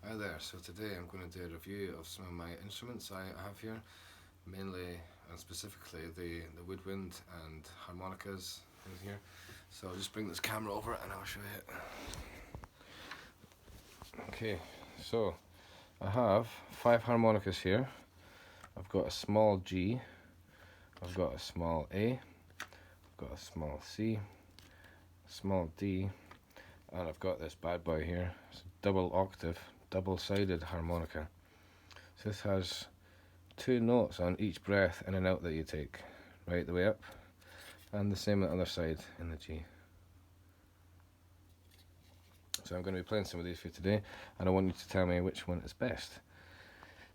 Hi there, so today I'm going to do a review of some of my instruments I have here, mainly and specifically the woodwind and harmonicas in here. So I'll just bring this camera over and I'll show you. Okay, so I have 5 harmonicas here. I've got a small G, I've got a small A, I've got a small C, a small D, and I've got this bad boy here. It's a double octave, double-sided harmonica. So this has 2 notes on each breath in and out that you take, right the way up, and the same on the other side in the G. So I'm going to be playing some of these for you today, and I want you to tell me which one is best.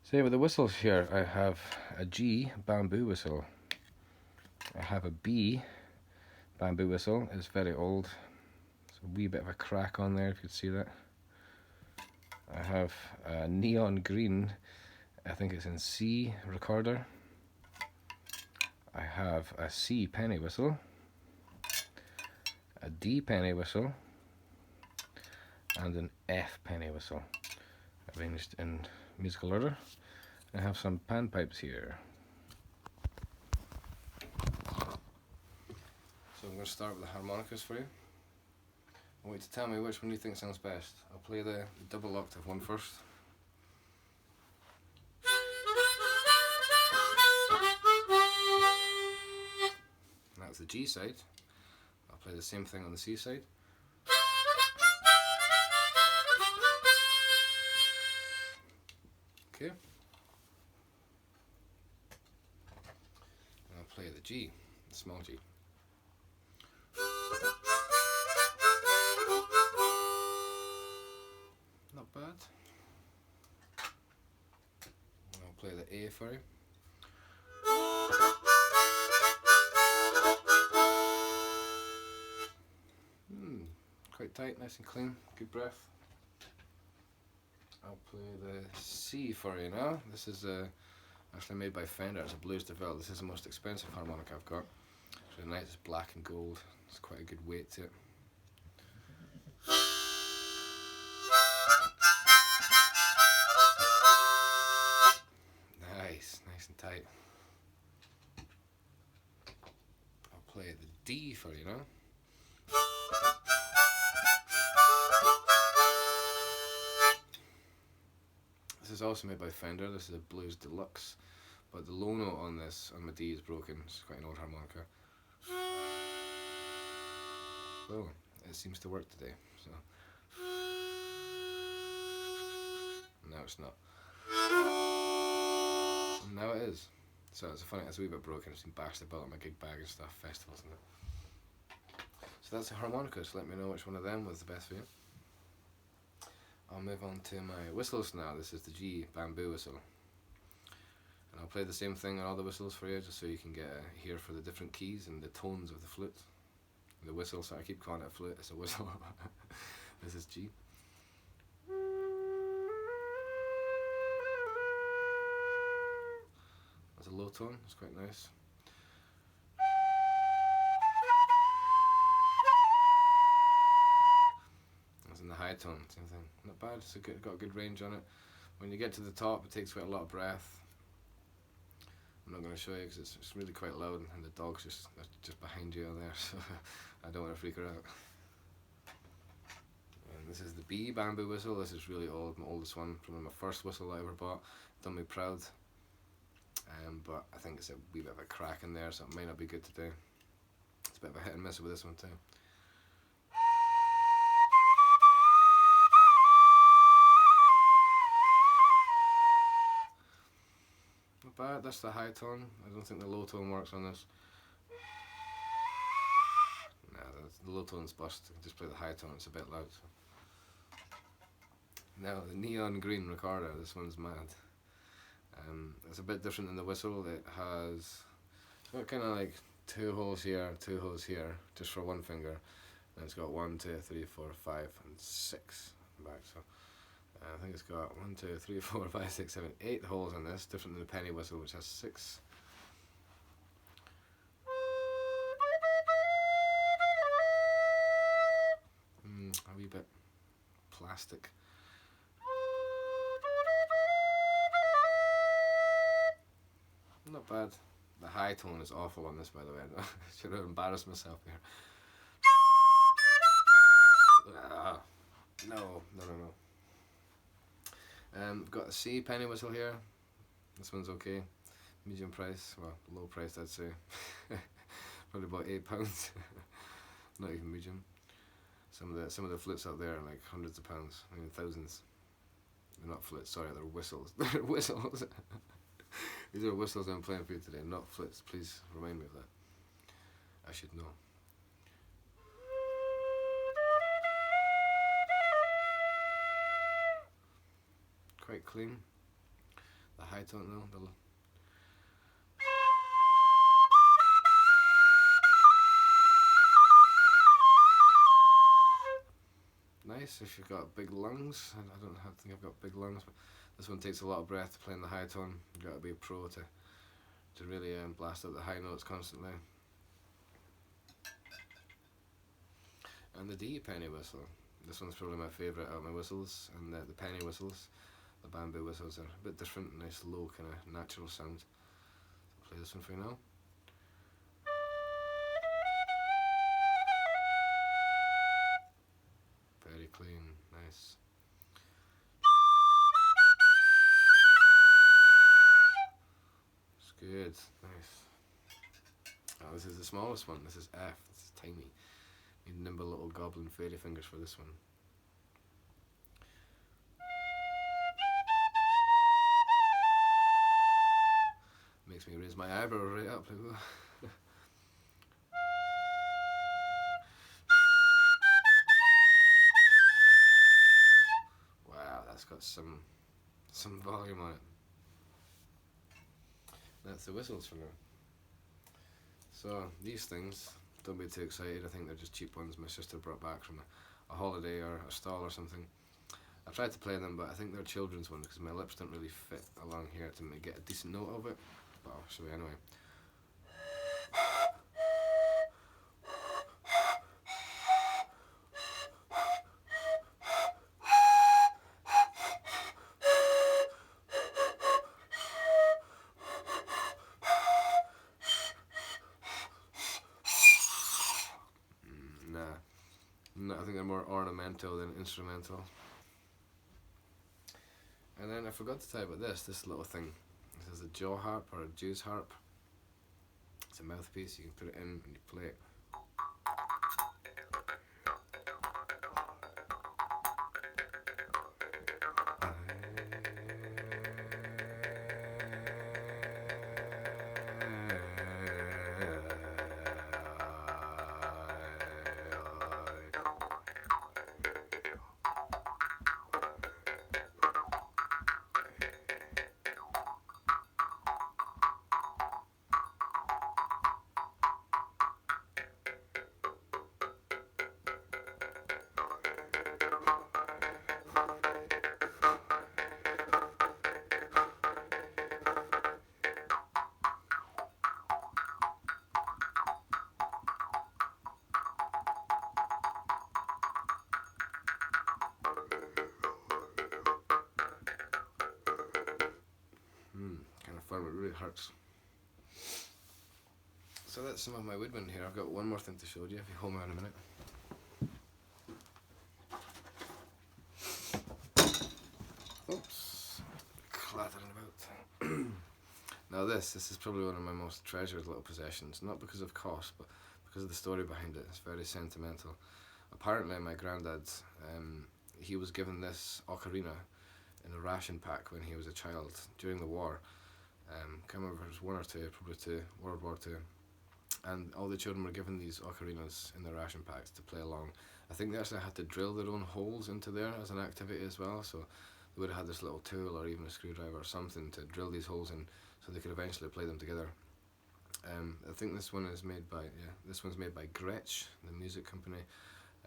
So with the whistles here, I have a G bamboo whistle. I have a B bamboo whistle. It's very old. There's a wee bit of a crack on there if you could see that. I have a neon green, I think it's in C recorder. I have a C penny whistle, a D penny whistle, and an F penny whistle, arranged in musical order. I have some panpipes here. So I'm going to start with the harmonicas for you. I want you to tell me which one you think sounds best. I'll play the double octave one first. That's the G side. I'll play the same thing on the C side. Okay. And I'll play the G, the small G. Not bad. And I'll play the A for you. Quite tight, nice and clean, good breath. I'll play the C for you now. This is actually made by Fender. It's a Blues DeVille. This is the most expensive harmonica I've got. It's really nice, it's black and gold. It's quite a good weight to it. Nice and tight. I'll play the D for you now. This is also made by Fender. This is a Blues Deluxe, but the low note on this, on my D, is broken. It's quite an old harmonica. Well, it seems to work today, so. Now it's not. Now it is. So it's a wee bit broken. It's been bashed about on my gig bag and stuff, festivals and that. So that's a harmonica, so let me know which one of them was the best for you. I'll move on to my whistles now. This is the G bamboo whistle. And I'll play the same thing on all the whistles for you, just so you can get a hear for the different keys and the tones of the flute. The whistle, so I keep calling it a flute, it's a whistle. This is G. That's a low tone, it's quite nice. That's in the high tone, same thing. Not bad, it's got a good range on it. When you get to the top, it takes quite a lot of breath. I'm not going to show you because it's really quite loud, and the dog's just behind you there, so I don't want to freak her out. And this is the B bamboo whistle. This is really old, my oldest one, probably my first whistle I ever bought. Done me proud. But I think it's a wee bit of a crack in there, so it might not be good today. It's a bit of a hit and miss with this one too. Not bad, that's the high tone. I don't think the low tone works on this. Nah, the low tone's bust. Just play the high tone, it's a bit loud. So. Now the neon green recorder, this one's mad. It's a bit different than the whistle. It has kind of like 2 holes here, 2 holes here, just for one finger. And it's got 1, 2, 3, 4, 5, and 6 back. So I think it's got 1, 2, 3, 4, 5, 6, 7, 8 holes on this, different than the penny whistle, which has 6. A wee bit plastic. bad. The high tone is awful on this, by the way. I should have embarrassed myself here. Ah, no, no, no, no. We've got a C penny whistle here. This one's okay. Medium price, well, low price I'd say. Probably about £8. Not even medium. Some of the flutes out there are like hundreds of pounds, I mean thousands. They're not flutes, sorry, they're whistles. They're whistles. These are whistles I'm playing for you today, not flutes. Please remind me of that. I should know. Quite clean. The high tone though. Nice if you've got big lungs. I don't think I've got big lungs, but this one takes a lot of breath to play in the high tone. You've got to be a pro to really blast out the high notes constantly. And the D penny whistle. This one's probably my favourite out of my whistles. And the penny whistles, the bamboo whistles, are a bit different, nice low kind of natural sound. I'll play this one for you now. Very clean, nice. It's good, nice. Oh, this is the smallest one. This is F. This is tiny. Need nimble little goblin fairy fingers for this one. Makes me raise my eyebrow right up. Wow, that's got some volume on it. That's the whistles for now. So these things, don't be too excited. I think they're just cheap ones my sister brought back from a holiday or a stall or something. I tried to play them, but I think they're children's ones because my lips don't really fit along here to get a decent note of it. But I'll show you anyway. No, I think they're more ornamental than instrumental. And then I forgot to tell you about this little thing. This is a jaw harp or a Jew's harp. It's a mouthpiece, you can put it in and you play it. Kind of fun, but it really hurts. So that's some of my woodwind here. I've got one more thing to show you if you hold me on a minute. Oops, clattering about. Now this is probably one of my most treasured little possessions, not because of cost, but because of the story behind it. It's very sentimental. Apparently my granddad, he was given this ocarina in a ration pack when he was a child during the war. Can't remember if it was one or two, probably two, World War II. And all the children were given these ocarinas in their ration packs to play along. I think they actually had to drill their own holes into there as an activity as well, so they would have had this little tool or even a screwdriver or something to drill these holes in so they could eventually play them together. I think this one is made by, this one's made by Gretsch, the music company,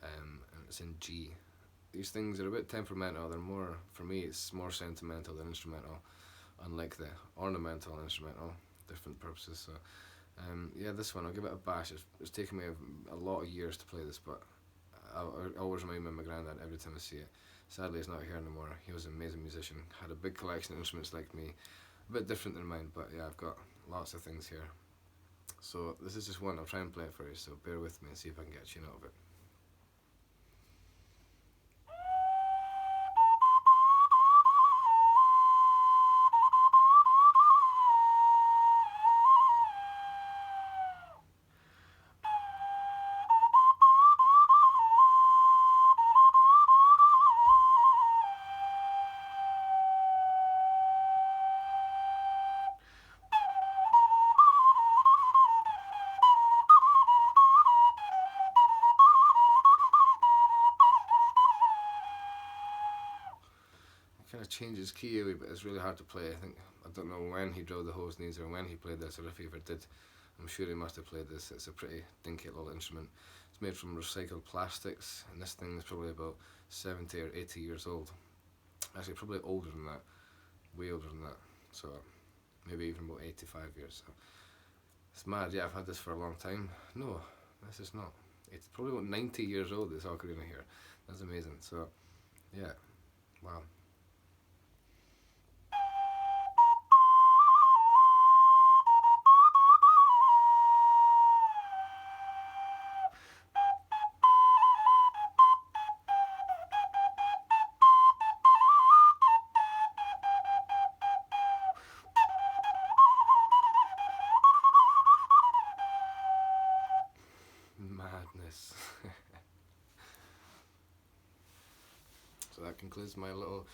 and it's in G. These things are a bit temperamental. They're more, for me, it's more sentimental than instrumental, unlike the ornamental and instrumental, different purposes. So, yeah, this one, I'll give it a bash. It's taken me a lot of years to play this, but I always remind me of my granddad every time I see it. Sadly, he's not here anymore. He was an amazing musician, had a big collection of instruments like me, a bit different than mine, but yeah, I've got lots of things here. So this is just one. I'll try and play it for you, so bear with me and see if I can get a tune out of it. Kind of changes key a wee bit. It's really hard to play. I don't know when he drilled the hose knees or when he played this, or if he ever did. I'm sure he must have played this. It's a pretty dinky little instrument. It's made from recycled plastics, and this thing is probably about 70 or 80 years old. Actually, probably older than that, way older than that. So maybe even about 85 years. So it's mad. Yeah, I've had this for a long time. No, this is not. It's probably about 90 years old. This ocarina here. That's amazing. So yeah, wow. Madness. So that concludes my little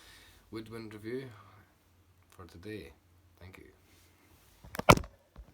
woodwind review for today. Thank you.